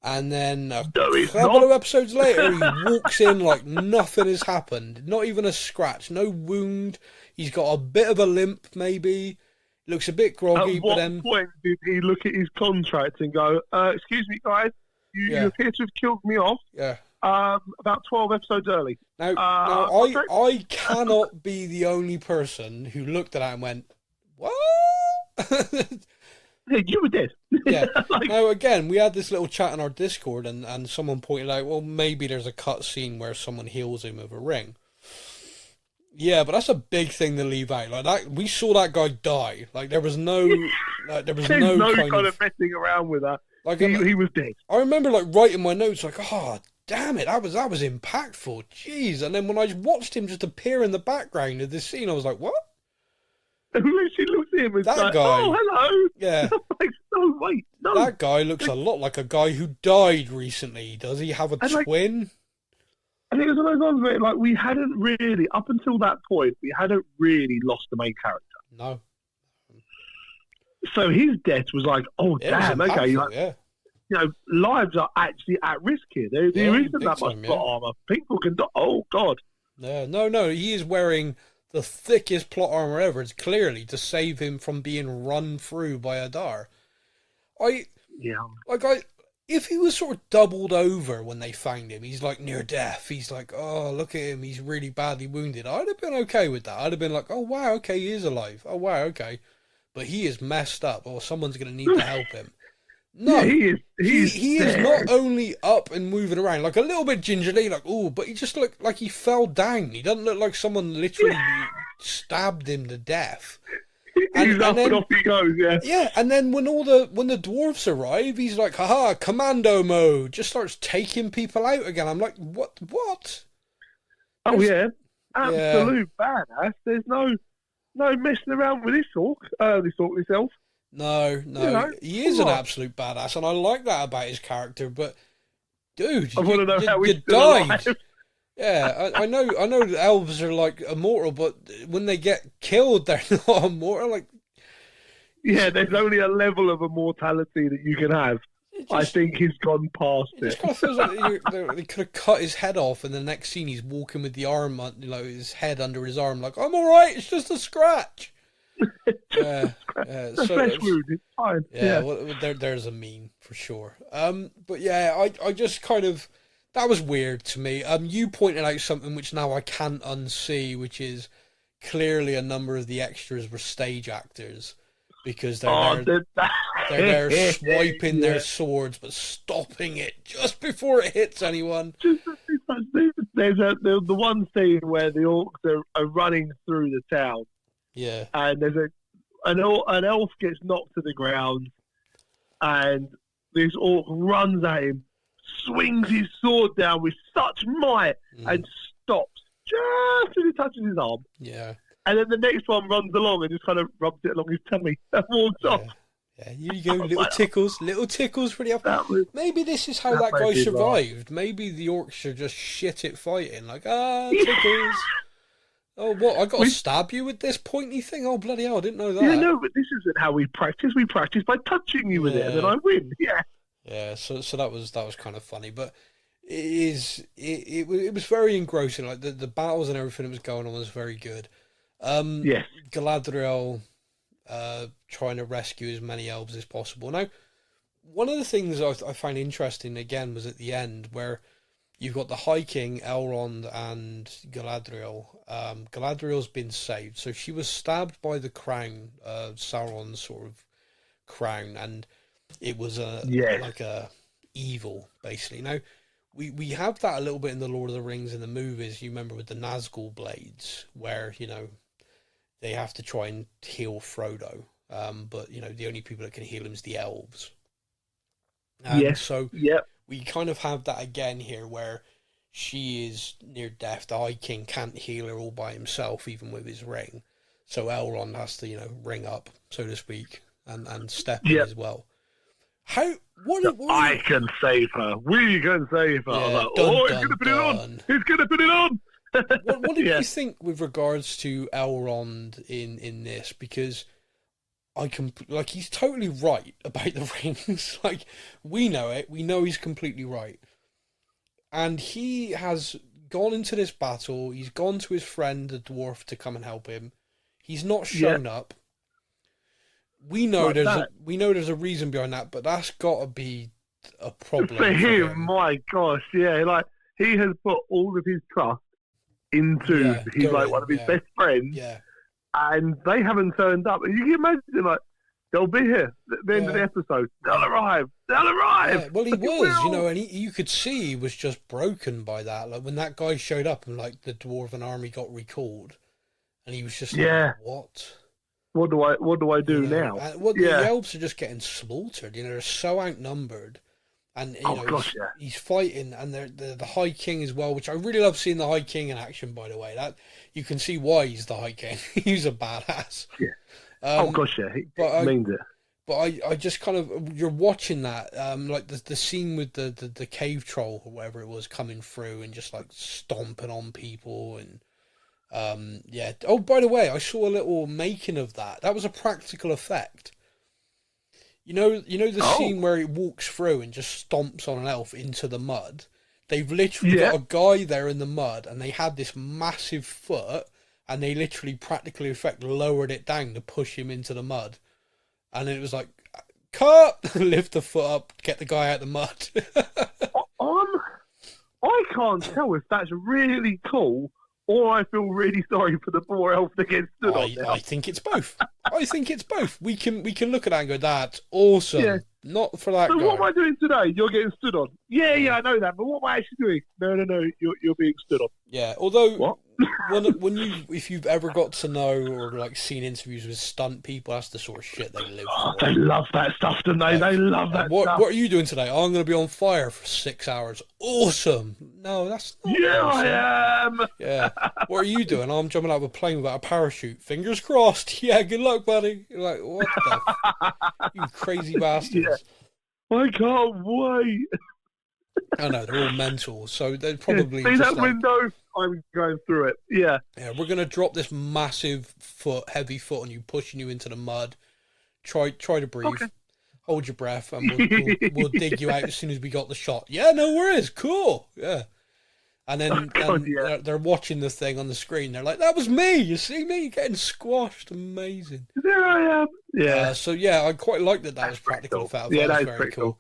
And then a couple of episodes later, he walks in like nothing has happened. Not even a scratch, no wound. He's got a bit of a limp, maybe. Looks a bit groggy. At what point did he look at his contract and go, excuse me, guys, you appear to have killed me off about 12 episodes early. Now I cannot be the only person who looked at that and went, what? You were dead. Yeah. Now, again, we had this little chat in our Discord, and someone pointed out, well, maybe there's a cut scene where someone heals him with a ring. Yeah, but that's a big thing to leave out. Like that, we saw that guy die. Like there was no kind of messing around with that. Like he was dead. I remember like writing my notes like, oh damn it, that was impactful. Jeez. And then when I watched him just appear in the background of this scene, I was like, what? And she looks at him and that like, guy, oh, hello. Yeah. Like, no, wait, no. That guy looks a lot like a guy who died recently. Does he have a twin? And it was one of those ones where, like, we hadn't really, up until that point, we hadn't really lost the main character. No. So his death was like, oh It was damn, okay, impactful, like, yeah. lives are actually at risk here. There Yeah, isn't big that much time, plot yeah. armor. People can die. Oh god. Yeah, no, he is wearing the thickest plot armor ever. It's clearly to save him from being run through by Adar. Yeah. If he was sort of doubled over when they found him, he's like near death. He's like, oh, look at him, he's really badly wounded. I'd have been okay with that. I'd have been like, oh wow, okay, he is alive. Oh wow, okay. But he is messed up, or someone's going to need to help him. No, Yeah, he is not only up and moving around, like a little bit gingerly, like, oh, but he just looked like he fell down. He doesn't look like someone literally stabbed him to death. He's up and off he goes, yeah. Yeah, and then when the dwarves arrive, he's like, haha, commando mode, just starts taking people out again. I'm like, what? Oh yeah. Absolute badass. There's no messing around with this orc himself. No, he is an absolute badass, and I like that about his character. But dude, I want to know how you he's still died. alive. Yeah, I know the elves are like immortal, but when they get killed, they're not immortal. Like, Yeah, there's only a level of immortality that you can have. I think he's gone past it just it. kind of feels like they could have cut his head off, and the next scene he's walking with the arm, his head under his arm, like, I'm all right, it's just a scratch. A flesh wound, it's fine. Yeah, well, there's a meme for sure. But yeah, I just kind of, that was weird to me. You pointed out something which now I can't unsee, which is clearly a number of the extras were stage actors, because they're there swiping their swords but stopping it just before it hits anyone. There's the one scene where the orcs are running through the town. Yeah. And there's an elf gets knocked to the ground, and this orc runs at him, swings his sword down with such might, and stops just as he touches his arm. Yeah. And then the next one runs along and just kind of rubs it along his tummy and walks off. Yeah, here you go, little tickles for the up. Maybe this is how that guy made me survived. Maybe the orcs are just shit at fighting. Like, tickles. Oh, what? I got to stab you with this pointy thing? Oh, bloody hell, I didn't know that. Yeah, no, but this isn't how we practice. We practice by touching you with it, and then I win. Yeah. Yeah, so that was kind of funny, but it was very engrossing. Like the battles and everything that was going on was very good. Yes. Galadriel trying to rescue as many elves as possible. Now, one of the things I find interesting again was at the end where you've got the High King, Elrond, and Galadriel. Galadriel's been saved. So she was stabbed by the crown, Sauron's sort of crown, and it was like a evil, basically. Now, we have that a little bit in the Lord of the Rings in the movies. You remember with the Nazgul blades, where, they have to try and heal Frodo. But, the only people that can heal him is the elves. Yes. So, yep. We kind of have that again here where she is near death. The High King can't heal her all by himself, even with his ring. So Elrond has to, ring up, so to speak, and step in as well. I can save her. We can save her. Yeah, like, he's going to put it on. He's going to put it on. What did you think with regards to Elrond in this? Because he's totally right about the rings. Like, we know it. We know he's completely right. And he has gone into this battle. He's gone to his friend, the dwarf, to come and help him. He's not shown up. We know there's a reason behind that, but that's got to be a problem for him. My gosh, yeah, like he has put all of his trust into one of his best friends, and they haven't turned up. And you can imagine, like, they'll be here at the end of the episode. They'll arrive. Yeah, well, he was, and you could see he was just broken by that. Like when that guy showed up and like the dwarven army got recalled, and he was just like, what? What do I do now? The elves are just getting slaughtered. They're so outnumbered, and he's fighting, and the High King as well, which I really love seeing the High King in action. By the way, that you can see why he's the High King. He's a badass. Yeah. He means it. But I just kind of, you're watching that, like the scene with the cave troll or whatever it was coming through and just like stomping on people and. Oh, by the way, I saw a little making of that. That was a practical effect. You know the Oh. scene where he walks through and just stomps on an elf into the mud. They've literally Yeah. got a guy there in the mud, and they had this massive foot, and they literally practically effect lowered it down to push him into the mud, and it was like, cut, lift the foot up, get the guy out of the mud. I can't tell if that's really cool or I feel really sorry for the poor elf that gets stood on now. I think it's both. I think it's both. We can look at that and go, that's awesome. Yeah. Not for that So guy. what am I doing today? You're getting stood on. Yeah, I know that, but what am I actually doing? No, you're being stood on. Yeah, although What? if you've ever got to know or like seen interviews with stunt people, that's the sort of shit they live Oh, for. they love that stuff, don't they? They love that What stuff. are you doing today? Oh, I'm going to be on fire for 6 hours. Awesome. No, that's not Yeah, awesome. I am. Yeah. What are you doing? I'm jumping out of a plane without a parachute. Fingers crossed. Yeah, good luck, buddy. You're like, what the you crazy bastards. Yeah. I can't wait. I know, they're all mental. So they're probably See just that like, window? I'm going through it. Yeah. yeah, we're going to drop this massive heavy foot on you, pushing you into the mud. Try to breathe. Okay. Hold your breath, and we'll dig you out as soon as we got the shot. Yeah, no worries. Cool. Yeah. And then God, yeah. they're watching the thing on the screen. They're like, that was me. You see me getting squashed. Amazing. There I am. Yeah. So, yeah, I quite like that was practical cool. effect. Yeah, That was that is very pretty cool.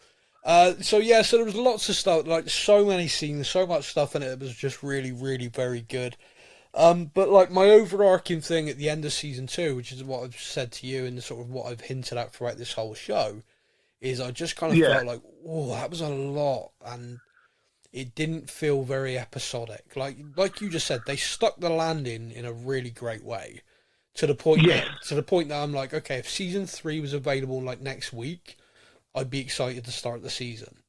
So there was lots of stuff, like so many scenes, so much stuff in it. It was just really, really very good. But like my overarching thing at the end of season 2, which is what I've said to you and sort of what I've hinted at throughout this whole show, is I just kind of felt like, oh, that was a lot, and it didn't feel very episodic. Like you just said, they stuck the landing in a really great way, to the point that I'm like, okay, if season 3 was available like next week, I'd be excited to start the season.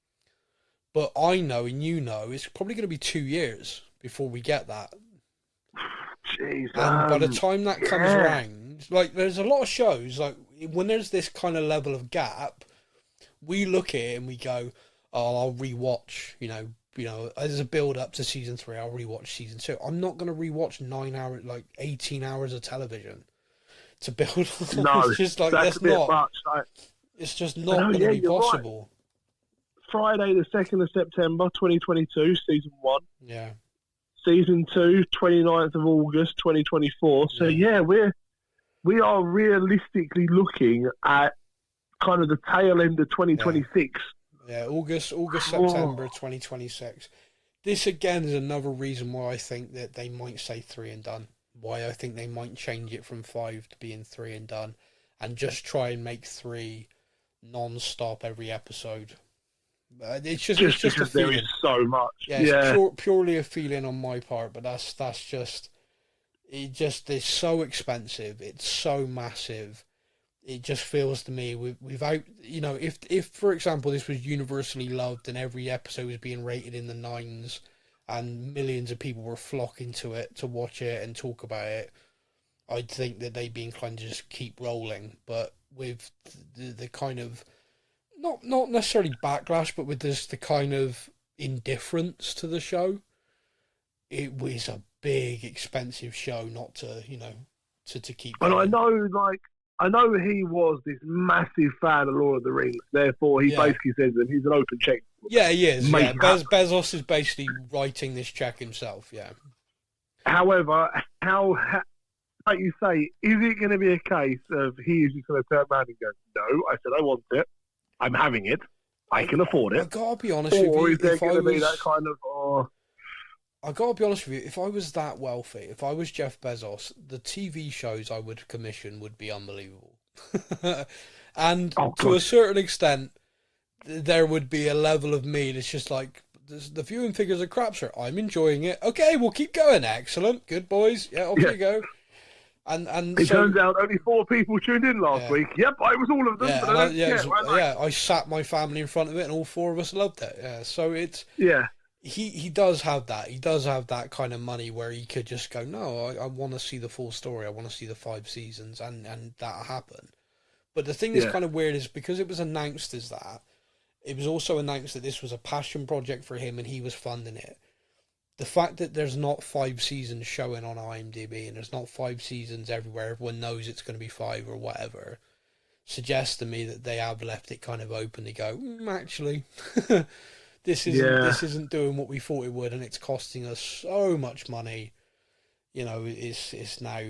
But I know, and you know, it's probably going to be 2 years before we get that. Jeez. And by the time that comes around, like, there's a lot of shows, like, when there's this kind of level of gap, we look at it and we go, oh, I'll rewatch, you know, as a build up to season 3, I'll rewatch season 2. I'm not going to rewatch 9 hours, like 18 hours of television to build. No, it's just like, that's a bit much. It's just not going to be possible. Right. Friday, the 2nd of September, 2022, season 1. Yeah. Season 2, 29th of August, 2024. So yeah, we are realistically looking at kind of the tail end of 2026. Yeah, August, September 2026. This again is another reason why I think that they might say 3 and done. Why I think they might change it from 5 to being 3 and done, and just try and make 3 non-stop every episode. It's just a because there feeling. is so much. Yeah, it's purely a feeling on my part, but that's just it's so expensive. It's so massive. It just feels to me without, you know, if for example this was universally loved and every episode was being rated in the 9s and millions of people were flocking to it to watch it and talk about it, I'd think that they'd be inclined to just keep rolling. But with the kind of not necessarily backlash, but with this the kind of indifference to the show, it was a big expensive show not to, you know, to keep going. And I know he was this massive fan of Lord of the Rings. Therefore, he basically says that he's an open check. Yeah, he is. Yeah. Bezos is basically writing this check himself. Yeah. However, like you say, is it going to be a case of he is just going to turn around and go, "No, I said I want it. I'm having it. I can afford it." I gotta be honest with you. Or is there going to be that kind of? I gotta be honest with you. If I was that wealthy, if I was Jeff Bezos, the TV shows I would commission would be unbelievable. And to a certain extent, there would be a level of me that's just like, the viewing figures are crap, sir. I'm enjoying it. Okay, we'll keep going. Excellent. Good boys. Yeah, off you go. And it turns out only 4 people tuned in last week. Yep, I was all of them. I sat my family in front of it, and all 4 of us loved it. Yeah, so it's he does have that. He does have that kind of money where he could just go, no, I want to see the full story. I want to see the 5 seasons, and that happened. But the thing that's kind of weird is because it was announced as that, it was also announced that this was a passion project for him, and he was funding it. The fact that there's not 5 seasons showing on IMDb and there's not 5 seasons everywhere, everyone knows it's going to be 5 or whatever, suggests to me that they have left it kind of open to go, actually, this isn't doing what we thought it would, and it's costing us so much money. You know, it's now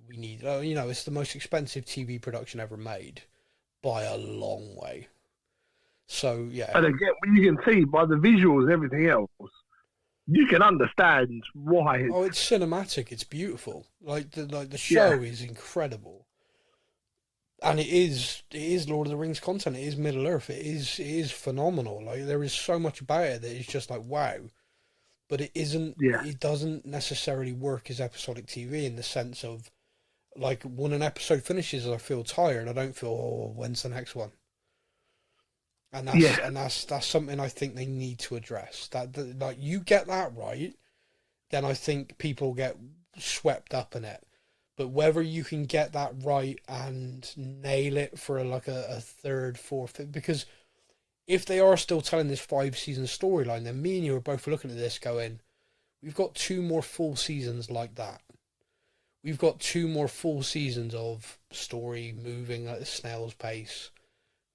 we need. You know, it's the most expensive TV production ever made by a long way. So yeah, and again, you can see by the visuals and everything else, you can understand why. Oh, it's cinematic. It's beautiful. Like the show is incredible, and it is Lord of the Rings content. It is Middle Earth. It is phenomenal. Like there is so much about it that it's just like wow, but it isn't. Yeah. It doesn't necessarily work as episodic TV in the sense of like when an episode finishes, I feel tired. I don't feel when's the next one. And that's something I think they need to address. That like you get that right, then I think people get swept up in it. But whether you can get that right and nail it for like a third, fourth, because if they are still telling this 5-season storyline, then me and you are both looking at this going, we've got 2 more full seasons like that. We've got 2 more full seasons of story moving at a snail's pace.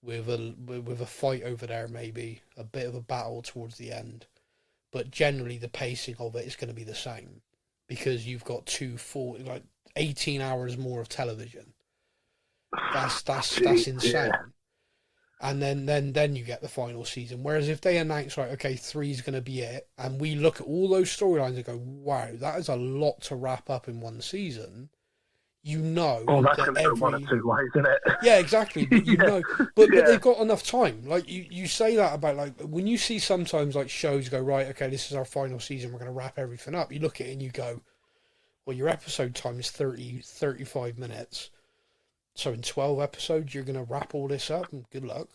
With a fight over there, maybe a bit of a battle towards the end, but generally the pacing of it is going to be the same because you've got 18 hours more of television. That's insane. Yeah. And then you get the final season. Whereas if they announce right, okay, 3 is going to be it, and we look at all those storylines and go, wow, that is a lot to wrap up in one season. You know, that's going to go one or 2 ways, isn't it? Yeah, exactly. But you know, but they've got enough time. Like you say that about like when you see sometimes like shows go right. Okay, this is our final season. We're going to wrap everything up. You look at it and you go, well, your episode time is 35 minutes. So in 12 episodes, you're going to wrap all this up. And good luck.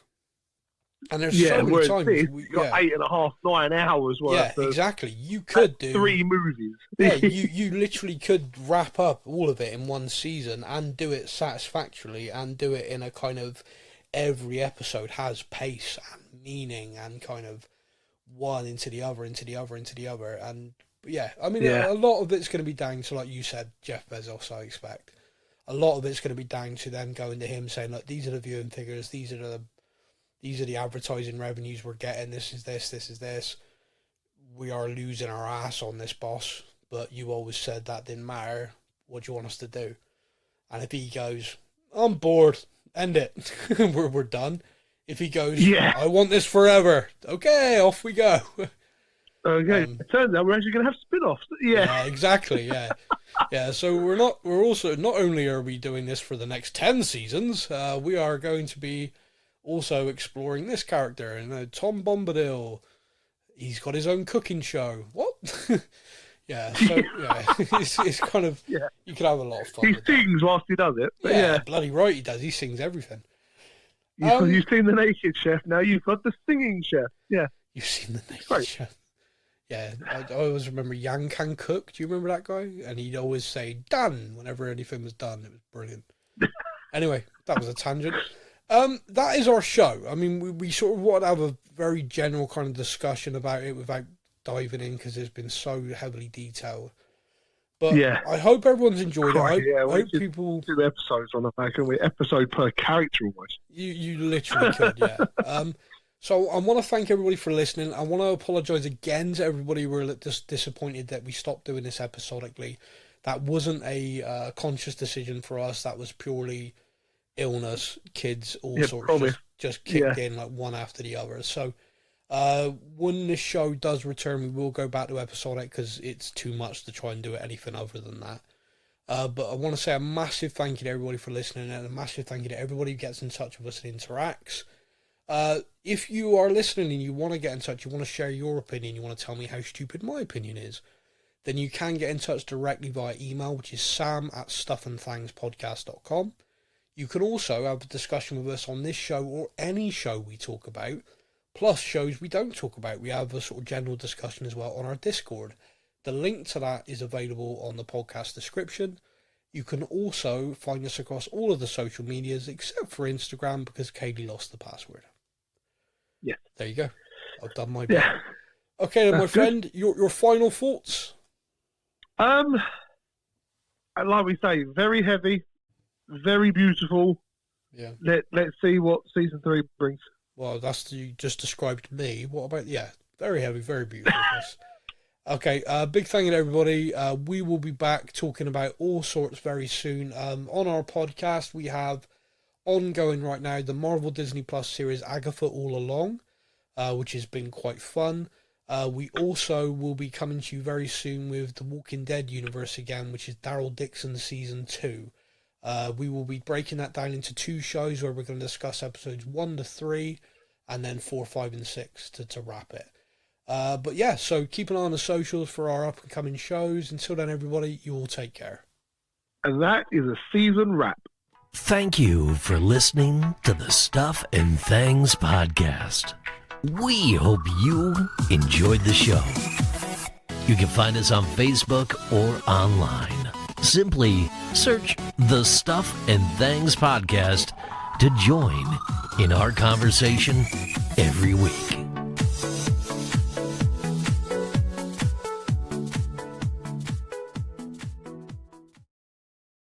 And there's so many times you've got 8.5, 9 hours worth. Yeah, exactly. You could do 3 movies. Yeah, you literally could wrap up all of it in one season and do it satisfactorily and do it in a kind of every episode has pace and meaning and kind of one into the other, and yeah, I mean a lot of it's going to be down to, like you said, Jeff Bezos. I expect a lot of it's going to be down to them going to him saying, look, these are the viewing figures, these are the advertising revenues we're getting, this is this. We are losing our ass on this, boss, but you always said that didn't matter. What do you want us to do? And if he goes, I'm bored, end it. we're done. If he goes, I want this forever. Okay, off we go. Okay, it turns out we're actually going to have spin-offs. Yeah, exactly, yeah. Yeah, so we're also, not only are we doing this for the next 10 seasons, we are going to be also exploring this character, and Tom Bombadil, he's got his own cooking show. What? Yeah, so yeah, it's kind of you can have a lot of fun. He sings whilst he does it. But yeah, bloody right he does. He sings everything. You've seen the Naked Chef. Now you've got the Singing Chef. Yeah, you've seen the Naked Chef. Yeah, I always remember Yang Can Cook. Do you remember that guy? And he'd always say "done" whenever anything was done. It was brilliant. Anyway, that was a tangent. That is our show. I mean, we sort of want to have a very general kind of discussion about it without diving in because it's been so heavily detailed. But I hope everyone's enjoyed it. I hope people 2 episodes on the back, and we episode per character almost. You literally could, yeah. So I want to thank everybody for listening. I want to apologise again to everybody who were just disappointed that we stopped doing this episodically. That wasn't a conscious decision for us. That was purely illness, kids, all sorts just kicked in like one after the other. So when this show does return, we will go back to episodic because it's too much to try and do anything other than that. But I want to say a massive thank you to everybody for listening, and a massive thank you to everybody who gets in touch with us and interacts. If you are listening and you want to get in touch, you want to share your opinion, you want to tell me how stupid my opinion is, then you can get in touch directly via email, which is sam@stuffandthangspodcast.com. You can also have a discussion with us on this show or any show we talk about, plus shows we don't talk about. We have a sort of general discussion as well on our Discord. The link to that is available on the podcast description. You can also find us across all of the social medias except for Instagram because Katie lost the password. Yeah. There you go. I've done my bit. Yeah. Okay, then, my friend, your final thoughts? Like we say, very heavy, very beautiful, Yeah. Let's see what season 3 brings. Well, you just described me. What about, very heavy, very beautiful. Okay, big thank you to everybody. We will be back talking about all sorts very soon. On our podcast, we have ongoing right now the Marvel Disney Plus series Agatha All Along, which has been quite fun. We also will be coming to you very soon with the Walking Dead universe again, which is Daryl Dixon Season 2. We will be breaking that down into 2 shows where we're going to discuss episodes 1 to 3 and then 4, 5, and 6 to wrap it. But yeah, so keep an eye on the socials for our up and coming shows. Until then, everybody, you all take care. And that is a season wrap. Thank you for listening to the Stuff and Things podcast. We hope you enjoyed the show. You can find us on Facebook or online. Simply search the Stuff and Things podcast to join in our conversation every week.